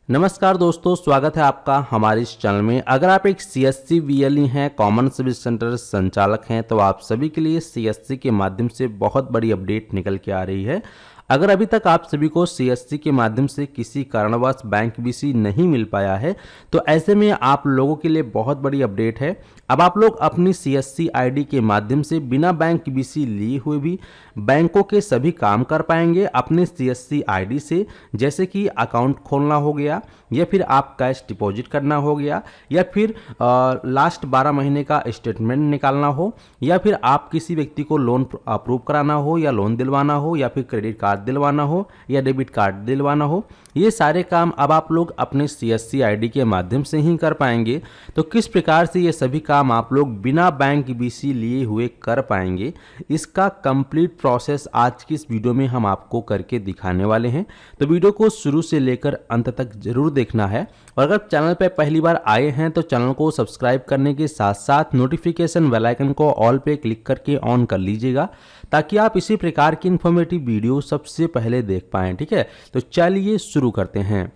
नमस्कार दोस्तों, स्वागत है आपका हमारे इस चैनल में। अगर आप एक सीएससी वीएलई हैं, कॉमन सर्विस सेंटर संचालक हैं, तो आप सभी के लिए सीएससी के माध्यम से बहुत बड़ी अपडेट निकल के आ रही है। अगर अभी तक आप सभी को सीएससी के माध्यम से किसी कारणवश बैंक बीसी नहीं मिल पाया है, तो ऐसे में आप लोगों के लिए बहुत बड़ी अपडेट है। अब आप लोग अपनी सीएससी आईडी के माध्यम से बिना बैंक बीसी लिए हुए भी बैंकों के सभी काम कर पाएंगे अपने सीएससी आईडी से। जैसे कि अकाउंट खोलना हो गया, या फिर आप कैश डिपॉजिट करना हो गया, या फिर लास्ट 12 महीने का स्टेटमेंट निकालना हो, या फिर आप किसी व्यक्ति को लोन अप्रूव कराना हो, या लोन दिलवाना हो, या फिर क्रेडिट कार्ड दिलवाना हो, या डेबिट कार्ड दिलवाना हो। ये सारे काम अब आप लोग अपने सीएससी आईडी के माध्यम से ही कर पाएंगे। तो किस प्रकार से ये सभी काम आप लोग बिना बैंक बीसी लिए हुए कर पाएंगे, इसका कंप्लीट प्रोसेस आज की इस वीडियो में हम आपको करके दिखाने वाले हैं। तो वीडियो को शुरू से लेकर अंत तक जरूर देखना है। और अगर चैनल पर पहली बार आए हैं तो चैनल को सब्सक्राइब करने के साथ साथ नोटिफिकेशन बेल आइकन को ऑल पे क्लिक करके ऑन कर लीजिएगा, ताकि आप इसी प्रकार की इन्फॉर्मेटिव वीडियो सबसे पहले देख पाएं। ठीक है, तो चलिए शुरू करते हैं।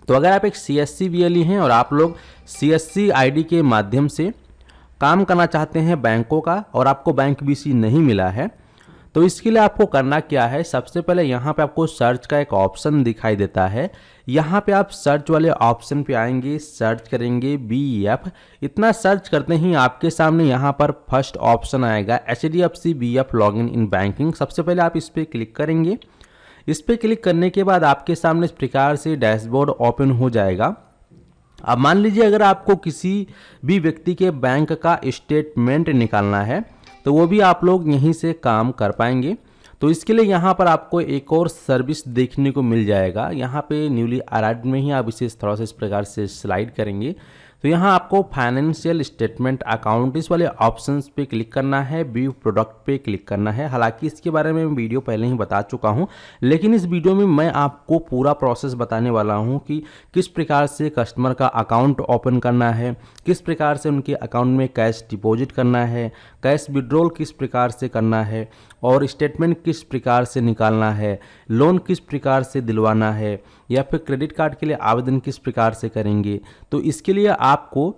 तो अगर आप एक सीएससी वीएलई हैं और आप लोग सीएससी आईडी के माध्यम से काम करना चाहते हैं बैंकों का, और आपको बैंक बीसी नहीं मिला है, तो इसके लिए आपको करना क्या है। सबसे पहले यहाँ पे आपको सर्च का एक ऑप्शन दिखाई देता है। यहाँ पे आप सर्च वाले ऑप्शन पे आएंगे, सर्च करेंगे बीएफ। इतना सर्च करते ही आपके सामने यहाँ पर फर्स्ट ऑप्शन आएगा HDFC BF login in banking. सबसे पहले आप इस पर क्लिक करेंगे। इस पर क्लिक करने के बाद आपके सामने इस प्रकार से डैशबोर्ड ओपन हो जाएगा। अब मान लीजिए अगर आपको किसी भी व्यक्ति के बैंक का स्टेटमेंट निकालना है, तो वो भी आप लोग यहीं से काम कर पाएंगे। तो इसके लिए यहाँ पर आपको एक और सर्विस देखने को मिल जाएगा। यहाँ पे न्यूली अराइव्ड में ही आप इसे थोड़ा सा इस प्रकार से स्लाइड करेंगे, तो यहाँ आपको फाइनेंशियल स्टेटमेंट अकाउंट इस वाले ऑप्शंस पे क्लिक करना है, व्यू प्रोडक्ट पे क्लिक करना है। हालांकि इसके बारे में वीडियो पहले ही बता चुका हूँ, लेकिन इस वीडियो में मैं आपको पूरा प्रोसेस बताने वाला हूँ कि किस प्रकार से कस्टमर का अकाउंट ओपन करना है, किस प्रकार से उनके अकाउंट में कैश डिपॉजिट करना है, कैश विड्रॉल किस प्रकार से करना है, और स्टेटमेंट किस प्रकार से निकालना है, लोन किस प्रकार से दिलवाना है, या फिर क्रेडिट कार्ड के लिए आवेदन किस प्रकार से करेंगे। तो इसके लिए आपको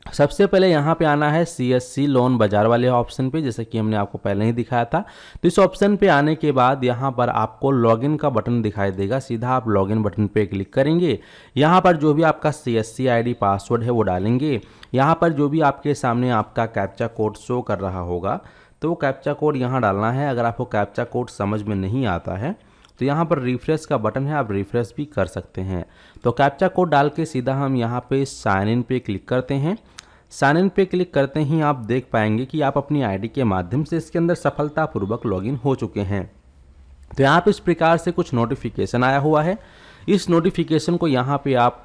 सबसे पहले यहाँ पे आना है सीएससी लोन बाजार वाले ऑप्शन पे, जैसे कि हमने आपको पहले ही दिखाया था। तो इस ऑप्शन पे आने के बाद यहाँ पर आपको लॉगिन का बटन दिखाई देगा। सीधा आप लॉगिन बटन पे क्लिक करेंगे। यहाँ पर जो भी आपका सीएससी आईडी पासवर्ड है वो डालेंगे। यहाँ पर जो भी आपके सामने आपका कैप्चा कोड शो कर रहा होगा, तो वो कैप्चा कोड यहाँ डालना है। अगर आपको कैप्चा कोड समझ में नहीं आता है तो यहाँ पर रिफ्रेश का बटन है, आप रिफ्रेश भी कर सकते हैं। तो कैप्चा कोड डाल के सीधा हम यहाँ पे साइन इन पे क्लिक करते हैं। साइन इन पे क्लिक करते ही आप देख पाएंगे कि आप अपनी आईडी के माध्यम से इसके अंदर सफलतापूर्वक लॉगिन हो चुके हैं। तो यहाँ पे इस प्रकार से कुछ नोटिफिकेशन आया हुआ है। इस नोटिफिकेशन को यहाँ पे आप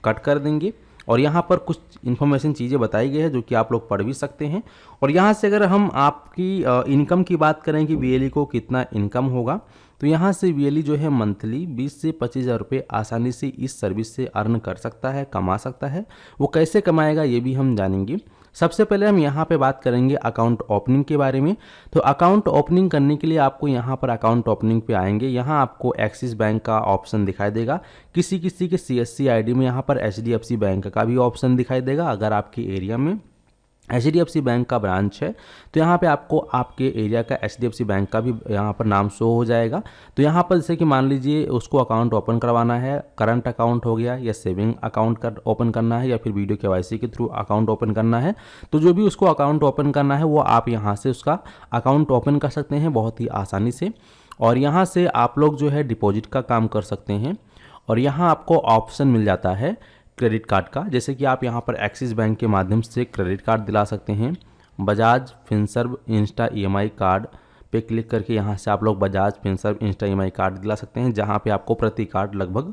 कट कर देंगे, और यहाँ पर कुछ इन्फॉर्मेशन चीज़ें बताई गई है जो कि आप लोग पढ़ भी सकते हैं। और यहाँ से अगर हम आपकी इनकम की बात करें कि वीएलई को कितना इनकम होगा, तो यहाँ से वीएलई जो है मंथली 20 से 25 हज़ार रुपये आसानी से इस सर्विस से अर्न कर सकता है, कमा सकता है। वो कैसे कमाएगा ये भी हम जानेंगे। सबसे पहले हम यहाँ पे बात करेंगे अकाउंट ओपनिंग के बारे में। तो अकाउंट ओपनिंग करने के लिए आपको यहाँ पर अकाउंट ओपनिंग पे आएंगे। यहाँ आपको एक्सिस बैंक का ऑप्शन दिखाई देगा। किसी किसी के सीएससी आईडी में यहाँ पर HDFC बैंक का भी ऑप्शन दिखाई देगा। अगर आपके एरिया में HDFC बैंक का ब्रांच है तो यहाँ पे आपको आपके एरिया का HDFC बैंक का भी यहाँ पर नाम शो हो जाएगा। तो यहाँ पर जैसे कि मान लीजिए उसको अकाउंट ओपन करवाना है, करंट अकाउंट हो गया, या सेविंग अकाउंट का ओपन करना है, या फिर वीडियो KYC के थ्रू अकाउंट ओपन करना है, तो जो भी उसको अकाउंट ओपन करना है वो आप यहाँ से उसका अकाउंट ओपन कर सकते हैं बहुत ही आसानी से। और यहाँ से आप लोग जो है डिपॉजिट का काम कर सकते हैं। और यहाँ आपको ऑप्शन मिल जाता है क्रेडिट कार्ड का, जैसे कि आप यहाँ पर एक्सिस बैंक के माध्यम से क्रेडिट कार्ड दिला सकते हैं। Bajaj Finserv Insta EMI card पे क्लिक करके यहाँ से आप लोग Bajaj Finserv Insta EMI card दिला सकते हैं, जहाँ पे आपको प्रति कार्ड लगभग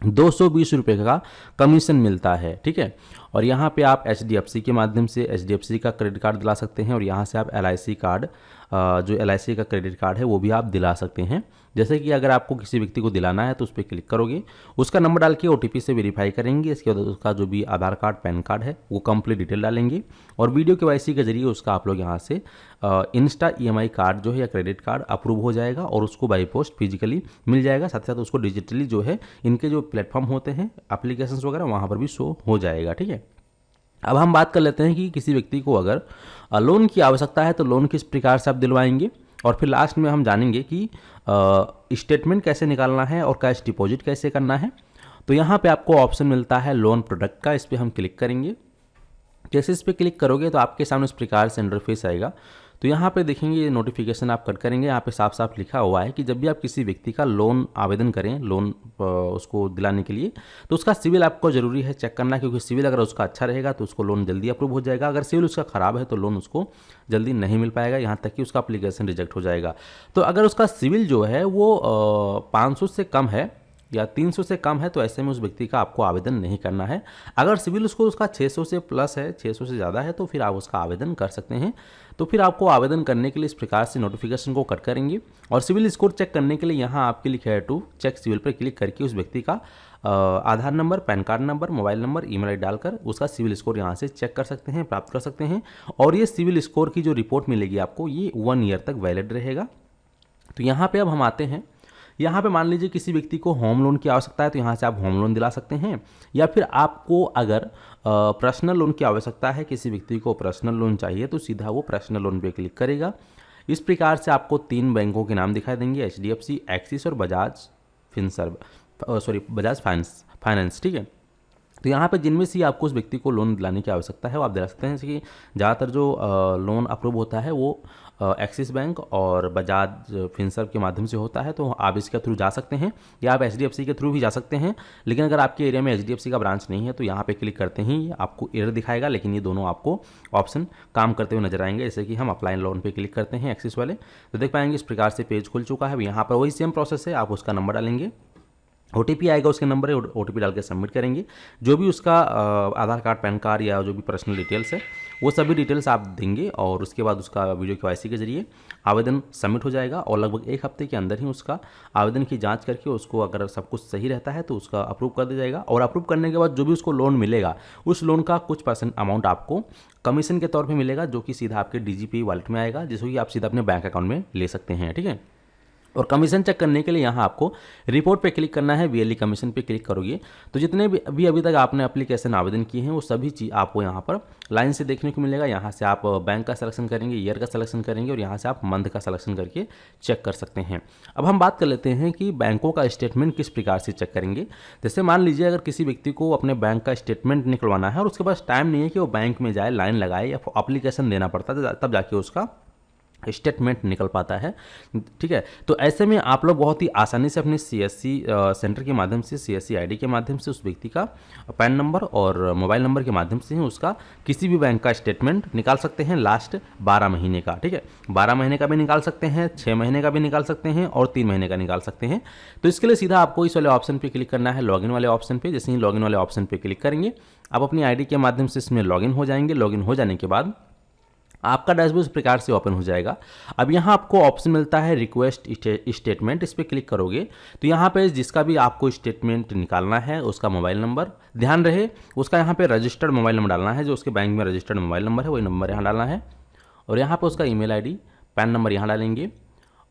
220 रुपये का कमीशन मिलता है। ठीक है, और यहाँ पे आप HDFC के माध्यम से HDFC का क्रेडिट कार्ड दिला सकते हैं, और यहाँ से आप LIC कार्ड जो LIC का क्रेडिट कार्ड है वो भी आप दिला सकते हैं। जैसे कि अगर आपको किसी व्यक्ति को दिलाना है तो उस पर क्लिक करोगे, उसका नंबर डाल के OTP से वेरीफाई करेंगे। इसके बाद उसका जो भी आधार कार्ड पैन कार्ड है वो कंप्लीट डिटेल डालेंगे और वीडियो KYC के जरिए उसका आप लोग यहाँ से इंस्टा EMI कार्ड जो है या क्रेडिट कार्ड अप्रूव हो जाएगा और उसको बाई पोस्ट फिजिकली मिल जाएगा। साथ ही साथ उसको डिजिटली जो है इनके जो प्लेटफॉर्म होते हैं एप्लीकेशंस वगैरह वहाँ पर भी शो हो जाएगा। ठीक है, अब हम बात कर लेते हैं कि किसी व्यक्ति को अगर लोन की आवश्यकता है तो लोन किस प्रकार से आप दिलवाएंगे, और फिर लास्ट में हम जानेंगे कि स्टेटमेंट कैसे निकालना है और कैश डिपॉजिट कैसे करना है। तो यहाँ पे आपको ऑप्शन मिलता है लोन प्रोडक्ट का, इस पर हम क्लिक करेंगे। जैसे इस पर क्लिक करोगे तो आपके सामने इस प्रकार से इंटरफेस आएगा। तो यहाँ पे देखेंगे ये नोटिफिकेशन आप कट करेंगे, यहाँ पे साफ साफ लिखा हुआ है कि जब भी आप किसी व्यक्ति का लोन आवेदन करें, लोन उसको दिलाने के लिए, तो उसका सिविल आपको ज़रूरी है चेक करना, क्योंकि सिविल अगर उसका अच्छा रहेगा तो उसको लोन जल्दी अप्रूव हो जाएगा। अगर सिविल उसका ख़राब है तो लोन उसको जल्दी नहीं मिल पाएगा, यहाँ तक कि उसका अप्लीकेशन रिजेक्ट हो जाएगा। तो अगर उसका सिविल जो है वो 500 से कम है या 300 से कम है तो ऐसे में उस व्यक्ति का आपको आवेदन नहीं करना है। अगर सिविल उसका 600 से प्लस है, 600 से ज़्यादा है, तो फिर आप उसका आवेदन कर सकते हैं। तो फिर आपको आवेदन करने के लिए इस प्रकार से नोटिफिकेशन को कट करेंगे और सिविल स्कोर चेक करने के लिए यहाँ आपके लिखा है टू चेक सिविल पर क्लिक करके उस व्यक्ति का Aadhaar number, PAN card number, mobile number, email ID डालकर उसका सिविल स्कोर यहाँ से चेक कर सकते हैं, प्राप्त कर सकते हैं। और ये सिविल स्कोर की जो रिपोर्ट मिलेगी आपको ये 1 ईयर तक वैलिड रहेगा। तो यहाँ पे अब हम आते हैं, यहाँ पे मान लीजिए किसी व्यक्ति को होम लोन की आवश्यकता है तो यहाँ से आप होम लोन दिला सकते हैं, या फिर आपको अगर पर्सनल लोन की आवश्यकता है, किसी व्यक्ति को पर्सनल लोन चाहिए तो सीधा वो पर्सनल लोन पे क्लिक करेगा। इस प्रकार से आपको 3 बैंकों के नाम दिखाई देंगे, HDFC, एक्सिस और बजाज फाइनेंस। ठीक है, तो यहाँ पे जिनमें से आपको उस व्यक्ति को लोन दिलाने की आवश्यकता है वो आप दिला सकते हैं। जैसे कि ज़्यादातर जो लोन अप्रूव होता है वो एक्सिस बैंक और बजाज फिनसर्व के माध्यम से होता है, तो आप इसके थ्रू जा सकते हैं, या आप HDFC के थ्रू भी जा सकते हैं। लेकिन अगर आपके एरिया में HDFC का ब्रांच नहीं है तो यहाँ पे क्लिक करते ही आपको एरर दिखाएगा, लेकिन ये दोनों आपको ऑप्शन काम करते हुए नजर आएंगे। जैसे कि हम अप्लाई लोन पे क्लिक करते हैं एक्सिस वाले, तो देख पाएंगे इस प्रकार से पेज खुल चुका है। यहाँ पर वही सेम प्रोसेस है, आप उसका नंबर डालेंगे, OTP आएगा उसके नंबर है, OTP डाल के सबमिट करेंगे। जो भी उसका आधार कार्ड, पैन कार्ड या जो भी पर्सनल डिटेल्स है वो सभी डिटेल्स आप देंगे और उसके बाद उसका वीडियो KYC के जरिए आवेदन सबमिट हो जाएगा और लगभग 1 हफ्ते के अंदर ही उसका आवेदन की जांच करके उसको अगर सब कुछ सही रहता है तो उसका अप्रूव कर दिया जाएगा। और अप्रूव करने के बाद जो भी उसको लोन मिलेगा उस लोन का कुछ % अमाउंट आपको कमीशन के तौर पर मिलेगा, जो कि सीधा आपके DGP वॉलेट में आएगा, जिसको कि आप सीधा अपने बैंक अकाउंट में ले सकते हैं। ठीक है, और कमीशन चेक करने के लिए यहाँ आपको रिपोर्ट पे क्लिक करना है। VLE कमीशन पे क्लिक करोगे तो जितने भी अभी तक आपने एप्लीकेशन आवेदन किए हैं वो सभी चीज़ आपको यहाँ पर लाइन से देखने को मिलेगा। यहाँ से आप बैंक का सिलेक्शन करेंगे, ईयर का सिलेक्शन करेंगे और यहाँ से आप मंथ का सिलेक्शन करके चेक कर सकते हैं। अब हम बात कर लेते हैं कि बैंकों का स्टेटमेंट किस प्रकार से चेक करेंगे। जैसे मान लीजिए अगर किसी व्यक्ति को अपने बैंक का स्टेटमेंट निकलवाना है और उसके पास टाइम नहीं है कि वो बैंक में जाए, लाइन लगाए या एप्लीकेशन देना पड़ता है, तब जाके उसका स्टेटमेंट निकल पाता है। ठीक है, तो ऐसे में आप लोग बहुत ही आसानी से अपने CSC सेंटर के माध्यम से, CSC ID के माध्यम से उस व्यक्ति का पैन नंबर और मोबाइल नंबर के माध्यम से ही उसका किसी भी बैंक का स्टेटमेंट निकाल सकते हैं लास्ट 12 महीने का। ठीक है, 12 महीने का भी निकाल सकते हैं, 6 महीने का भी निकाल सकते हैं और 3 महीने का निकाल सकते हैं। तो इसके लिए सीधा आपको इस वाले ऑप्शन पर क्लिक करना है, लॉगिन वाले ऑप्शन पर। जैसे ही लॉगिन वाले ऑप्शन पर क्लिक करेंगे आप अपनी ID के माध्यम से इसमें लॉगिन हो जाएंगे। लॉगिन हो जाने के बाद आपका डैशबोर्ड इस प्रकार से ओपन हो जाएगा। अब यहाँ आपको ऑप्शन मिलता है रिक्वेस्ट स्टेटमेंट, इस पर क्लिक करोगे तो यहाँ पे जिसका भी आपको स्टेटमेंट निकालना है उसका मोबाइल नंबर, ध्यान रहे उसका यहाँ पे रजिस्टर्ड मोबाइल नंबर डालना है, जो उसके बैंक में रजिस्टर्ड मोबाइल नंबर है वही नंबर यहाँ डालना है, और यहाँ पर उसका ईमेल ID, पैन नंबर यहाँ डालेंगे,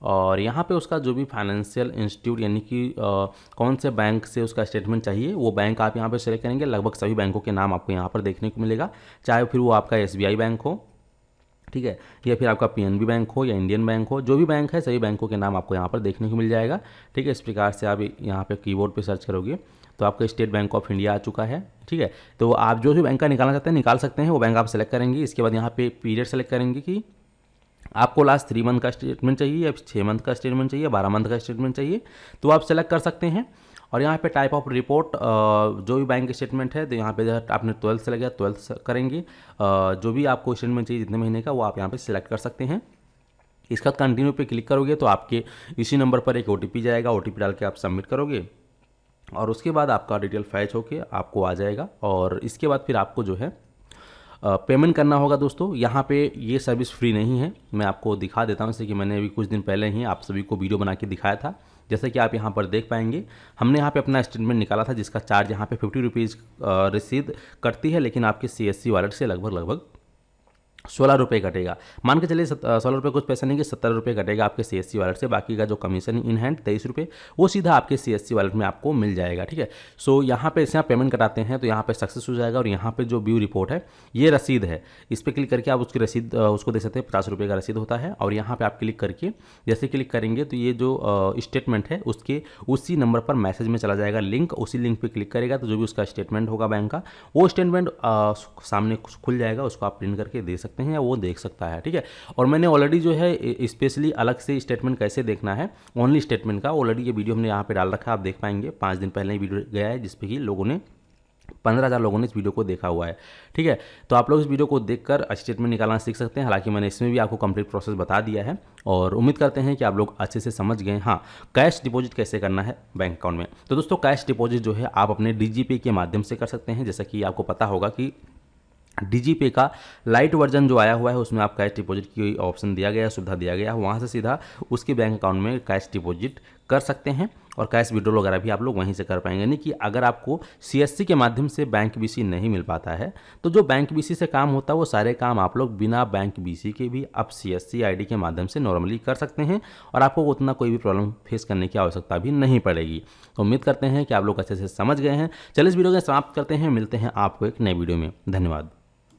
और यहाँ पे उसका जो भी फाइनेंशियल इंस्टीट्यूट यानी कि कौन से बैंक से उसका स्टेटमेंट चाहिए वो बैंक आप यहाँ पे सेलेक्ट करेंगे। लगभग सभी बैंकों के नाम आपको यहाँ पर देखने को मिलेगा, चाहे फिर वो आपका SBI बैंक हो, ठीक है, या फिर आपका PNB बैंक हो या इंडियन बैंक हो, जो भी बैंक है सभी बैंकों के नाम आपको यहाँ पर देखने को मिल जाएगा। ठीक है, इस प्रकार से आप यहाँ पे कीबोर्ड पे सर्च करोगे तो आपका स्टेट बैंक ऑफ इंडिया आ चुका है। ठीक है, तो आप जो भी बैंक का निकालना चाहते हैं निकाल सकते हैं, वो बैंक आप सेलेक्ट करेंगे। इसके बाद यहाँ पे पीरियड सेलेक्ट करेंगे कि आपको लास्ट 3 मंथ का स्टेटमेंट चाहिए या 6 मंथ का स्टेटमेंट चाहिए, 12 मंथ का स्टेटमेंट चाहिए, तो आप सेलेक्ट कर सकते हैं। और यहाँ पे टाइप ऑफ रिपोर्ट, जो भी बैंक स्टेटमेंट है तो यहाँ पे आपने 12th से लगे 12th करेंगे, जो भी आपको स्टेटमेंट चाहिए जितने महीने का वो आप यहाँ पे सिलेक्ट कर सकते हैं। इसका कंटिन्यू पे क्लिक करोगे तो आपके इसी नंबर पर एक OTP जाएगा, OTP डाल के आप सबमिट करोगे और उसके बाद आपका डिटेल फैच होके आपको आ जाएगा। और इसके बाद फिर आपको जो है पेमेंट करना होगा दोस्तों। यहाँ पे ये सर्विस फ्री नहीं है, मैं आपको दिखा देता हूँ, जैसे कि मैंने अभी कुछ दिन पहले ही आप सभी को वीडियो बना के दिखाया था। जैसे कि आप यहाँ पर देख पाएंगे, हमने यहाँ पे अपना स्टेटमेंट निकाला था जिसका चार्ज यहाँ पे 50 रुपीज़ रसीद कटती है, लेकिन आपके CSC वॉलेट से लगभग 16 रुपये कटेगा। मान के चलिए 16 रुपये कुछ पैसा नहीं कि 70 रुपये कटेगा आपके CSC वॉलेट से। बाकी का जो कमीशन इन हैंड 23 रुपये वो सीधा आपके CSC वॉलेट में आपको मिल जाएगा, ठीक है। सो यहाँ पे इसे आप पेमेंट कराते हैं तो यहाँ पे सक्सेस हो जाएगा। और यहाँ पे जो व्यू रिपोर्ट है, ये रसीद है, इस पर क्लिक करके आप उसकी रसीद उसको दे सकते हैं। 50 रुपये का रसीद होता है। और यहाँ पर आप क्लिक करके जैसे क्लिक करेंगे तो ये जो स्टेटमेंट है उसके उसी नंबर पर मैसेज में चला जाएगा लिंक। उसी लिंक पर क्लिक करेगा तो जो भी उसका स्टेटमेंट होगा बैंक का, वो स्टेटमेंट सामने खुल जाएगा, उसको आप प्रिंट करके दे सकते हैं या वो देख सकता है, ठीक है। और मैंने ऑलरेडी जो है स्पेशली अलग से स्टेटमेंट कैसे देखना है, ओनली स्टेटमेंट का ऑलरेडी ये वीडियो हमने यहाँ पे डाल रखा है, आप देख पाएंगे। 5 दिन पहले ही वीडियो गया है जिसपे कि लोगों ने 15,000 लोगों ने इस वीडियो को देखा हुआ है, ठीक है। तो आप लोग इस वीडियो को देखकर स्टेटमेंट निकालना सीख सकते हैं। हालांकि मैंने इसमें भी आपको कंप्लीट प्रोसेस बता दिया है और उम्मीद करते हैं कि आप लोग अच्छे से समझ गए। हाँ, कैश डिपॉजिट कैसे करना है बैंक अकाउंट में, तो दोस्तों कैश डिपॉजिट जो है आप अपने DigiPay के माध्यम से कर सकते हैं। जैसा कि आपको पता होगा कि DigiPay का लाइट वर्जन जो आया हुआ है उसमें आप कैश डिपॉजिट की ऑप्शन दिया गया है, सुविधा दिया गया है। वहाँ से सीधा उसके बैंक अकाउंट में कैश डिपॉजिट कर सकते हैं और कैश विड्रॉल वगैरह भी आप लोग वहीं से कर पाएंगे। यानी कि अगर आपको CSC के माध्यम से बैंक BC नहीं मिल पाता है तो जो बैंक BC से काम होता है वो सारे काम आप लोग बिना बैंक BC के भी अब CSC ID के माध्यम से नॉर्मली कर सकते हैं और आपको उतना कोई भी प्रॉब्लम फेस करने की आवश्यकता भी नहीं पड़ेगी। तो उम्मीद करते हैं कि आप लोग अच्छे से समझ गए हैं। चलिए इस वीडियो को समाप्त करते हैं, मिलते हैं आपको एक नए वीडियो में। धन्यवाद।